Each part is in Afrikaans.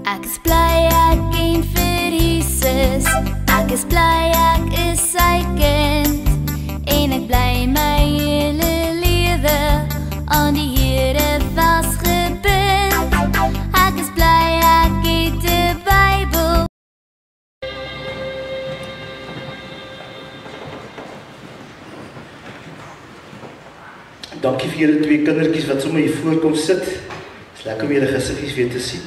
Ek is bly ek ken vir Jesus. Ek is bly ek is sy kind. En ek bly my hele lewe aan die Here vasgebind. Ek is bly ek het 'n Bybel. Dankie vir julle twee kindertjies wat sommer hier voorkom sit. Dit is lekker om julle gesiggies weer te sien.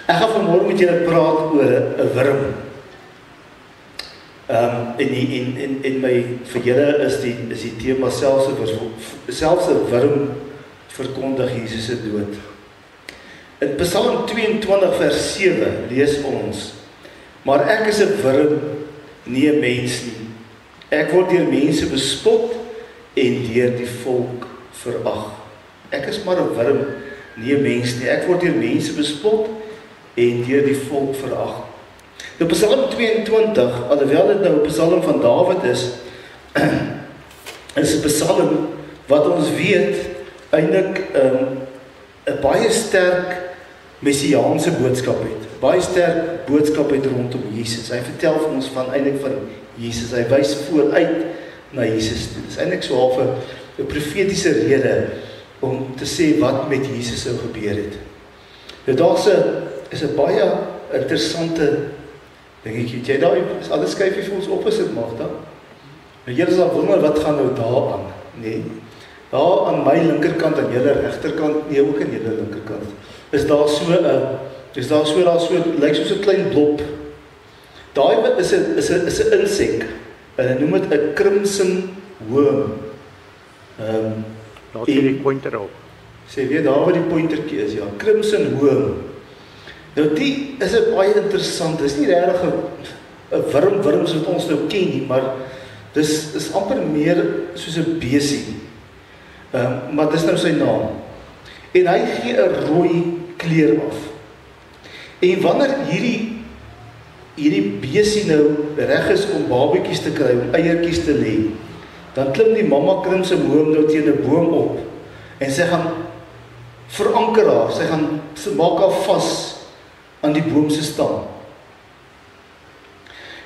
Ek gaan vanmôre met julle praat oor 'n wurm. En my vir julle is die tema selfs 'n wurm verkondig Jesus se dood. In Psalm 22 vers 7 lees ons: Maar ek is 'n wurm, nie 'n mens nie. Ek word deur mense bespot en deur die volk verag. Ek is maar 'n wurm, nie 'n mens nie. Ek word deur mense bespot en deur die volk verag. Nou Psalm 22, alhoewel dit nou 'n Psalm van Dawid is 'n Psalm wat ons weet eintlik 'n baie sterk messiaanse boodskap het. Baie sterk boodskap het rondom Jesus. Hy vertel vir ons eintlik van Jesus. Hy wys vooruit na Jesus toe. Dit is eintlik so half 'n profetiese rede om te sê wat met Jesus sou gebeur het. Nou daar's 'n baie interessante dingetjie. Jy daai is alles skyfie vir ons op as dit mag dan. Nou julle sal wonder wat gaan nou daaraan, nê? Daar aan my linkerkant en julle regterkant, nee ook aan julle linkerkant, is daar so lyk soos 'n klein blob. Daai is 'n insek. Hulle noem dit 'n crimson worm. Laat jy die pointer op. Sê weer daar waar die pointertjie is, ja, crimson worm. Nou die is 'n baie interessant. Dis nie regtig 'n wurm soos ons nou ken nie, maar dis is amper meer soos 'n besie. Maar dis nou sy naam. En hy gee 'n rooi kleur af. En wanneer hierdie besie nou reg is om babetjies te kry, om eiertjies te lê, dan klim die mamma crimson worm nou teen 'n boom op en sy gaan veranker haar, sy maak haar vas aan die boom se stam.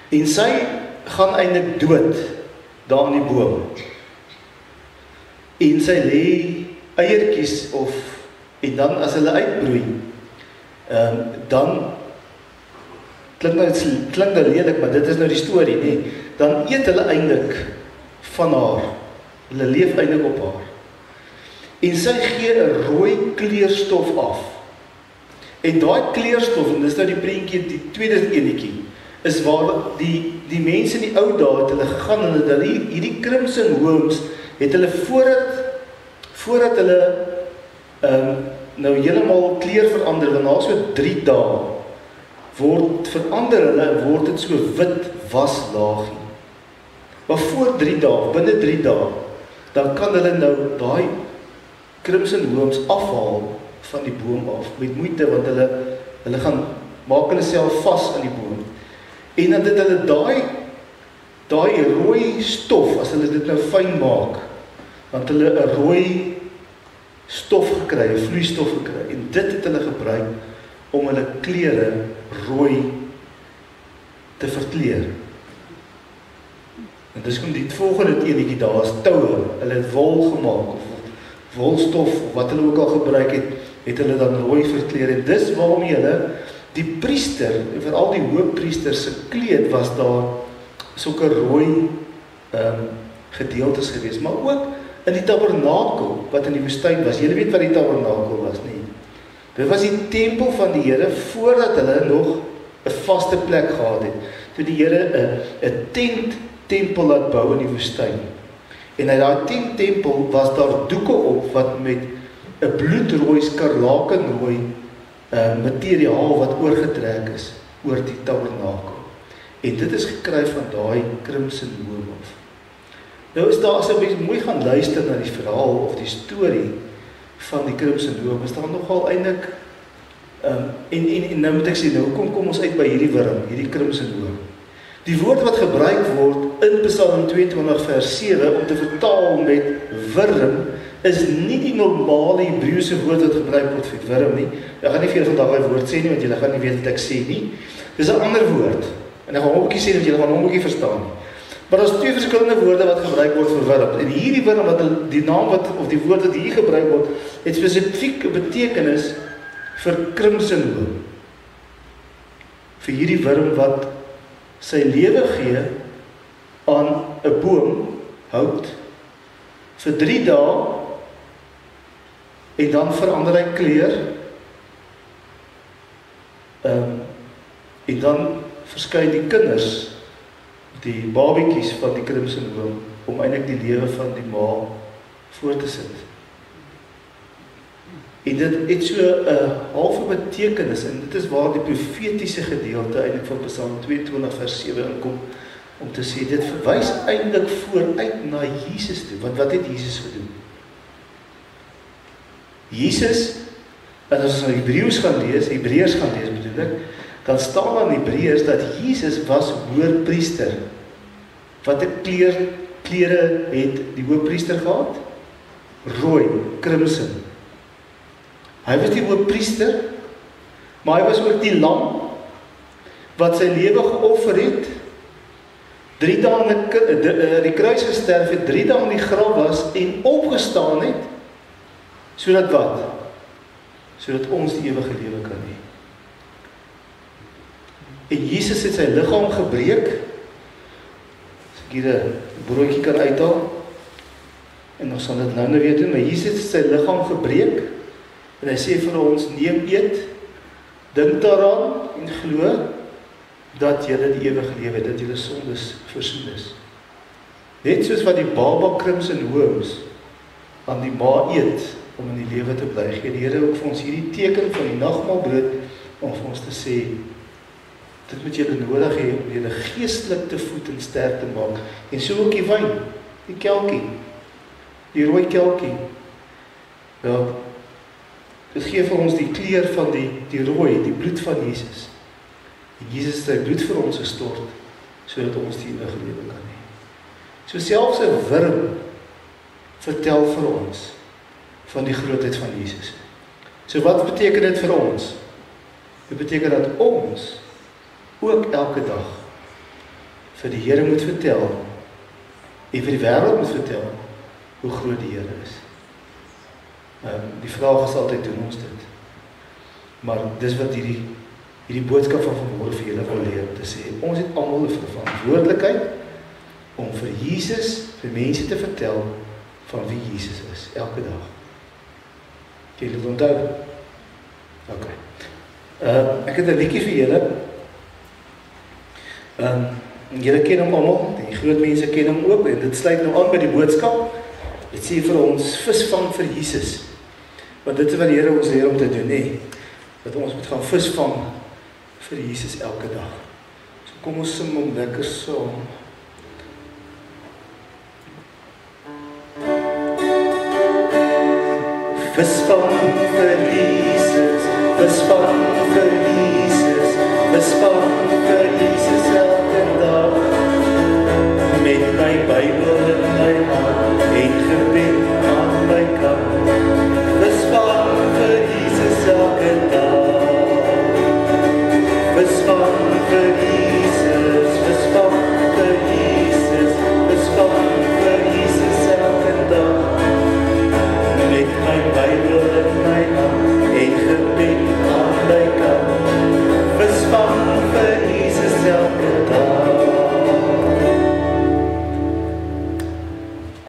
En sy gaan eintlik dood daar aan die boom. En sy lê eiertjies en dan as hulle uitbroei, dan klink nou lelik, maar dit is nou die storie, nee. Dan eet hulle eintlik van haar. Hulle leef eintlik op haar. En sy gee 'n rooi kleurstof af. En daai kleurstof, en dis nou die prentjie, die tweede enetjie, is waar die mense in die ou dae het hulle gegaan en hulle hierdie crimson worms het hulle voordat hulle nou heeltemal kleur verander, want na so 3 dae word dit so wit waslaagie. Maar voor 3 dae, binne 3 dae, dan kan hulle nou daai crimson worms afhaal van die boom af, met moeite, want hulle gaan maak hulle self vas aan die boom. En dan dit hulle daai rooi stof, as hulle dit nou fyn maak, dan het hulle 'n rooi stof gekry, 'n vloeistof gekry, en dit het hulle gebruik om hulle klere rooi te verkleur. En dis kom die volgende enetjie daar is toue. Hulle het wol gemaak of wolstof of wat hulle ook al gebruik het hulle dan rooi verkleur. En dis waarom die priester, en veral die hoofpriester se kleed was daar sulke rooi gedeeltes geweest, maar ook in die tabernakel wat in die woestyn was. Julle weet wat die tabernakel was, nie? Dit was die tempel van die Here voordat hulle nog 'n vaste plek gehad het. Toe die Here 'n tempel laat bou in die woestyn. En uit daai tempel was daar doeke op wat met 'n bloedrooi, skarlakenrooi materiaal wat oorgetrek is oor die tabernakel. En dit is gekry van daai crimson worm af. Nou is daar, as jy mooi gaan luister na die verhaal of die storie van die crimson worm, is daar nogal eintlik en nou moet ek sê, nou kom ons uit by hierdie wurm, hierdie crimson worm. Die woord wat gebruik word in Psalm 22 vers 7 om te vertaal met wurm is nie die normale Hebreëse woord wat gebruik word vir wurm nie. Ek gaan nie vir julle vandag daai woord sê nie, want julle gaan nie weet wat ek sê nie. Dis 'n ander woord. En ek gaan hom ookie sê, want julle gaan hom ookie verstaan nie. Maar daar is twee verskillende woorde wat gebruik word vir wurm. En hierdie wurm wat die naam wat of die woord wat hier gebruik word, het spesifiek 'n betekenis vir krimsonhoorn. Vir hierdie wurm wat sy lewe gee aan 'n boom, hout, vir 3 dae en dan verander hy kleur. En dan verskyn die kinders, die babietjies van die krimsonhoorn, om eintlik die lewe van die ma voor te sit. En dit het so 'n halfe betekenis, en dit is waar die profetiese gedeelte eintlik van Psalm 22 vers 7 inkom, om te sê, dit verwys eintlik vooruit na Jesus toe, want wat het Jesus gedoen? Jesus, en as ons Hebreërs gaan lees bedoel ek, dan staan aan Hebreërs dat Jesus was hoërpriester. Wat 'n klere het die hoërpriester gehad? Rooi, crimson. Hy was die hoërpriester, maar hy was ook die lam wat sy lewe geoffer het, 3 dae in die kruis gesterf het, 3 dae in die graf was en opgestaan het, sodat wat? Sodat ons die ewige lewe kan hê. En Jesus het sy liggaam gebreek, as ek hier 'n broodjie kan uithaal, en ons sal dit nou weer doen, maar Jesus het sy liggaam gebreek, en hy sê vir ons, neem eet, dink daaraan, en glo, dat julle die ewige lewe, dat julle sondes versoen is. Net soos wat die baba krimsonhoorns aan die ma eet, om in die lewe te bly, gee die Here ook vir ons hierdie teken van die nagmaalbrood, om vir ons te sê, dit moet julle nodig hê, om julle geestelik te voed en sterk te maak, en so ook die wyn, die kelkie, die rooi kelkie, ja, dit gee vir ons die kleur van die rooi, die bloed van Jesus. En Jesus het sy bloed vir ons gestort, sodat ons die ewige lewe kan hê. So selfs 'n wurm vertel vir ons van die grootheid van Jesus. So wat beteken dit vir ons? Dit beteken dat ons ook elke dag vir die Here moet vertel, en vir die wêreld moet vertel, hoe groot die Here is. Die vraag is altyd, doen ons dit? Maar dis wat hierdie boodskap van vanmôre vir julle wil leer, te sê, ons het almal 'n verantwoordelikheid om vir Jesus, vir mense te vertel van wie Jesus is, elke dag. Kan julle dit onthou? Ok. Ek het 'n liedjie vir julle. Julle ken hom almal, die groot mense ken hom ook, en dit sluit nou aan by die boodskap. Dit sê vir ons, visvang vir Jesus. Want dit is wat die Here ons leer om te doen, nee. Dat ons moet gaan visvang vir Jesus elke dag. So kom ons sing hom lekker saam. Visvang vir Jesus, visvang vir Jesus, visvang vir Jesus elke dag. Met my Bybel in my hand en gebed aan my kant. Visvang vir Jesus elke dag. Visvang vir Jesus, visvang vir Jesus, visvang vir Jesus elke dag. Met my Bybel in my hand en gebed aan my kant. Visvang vir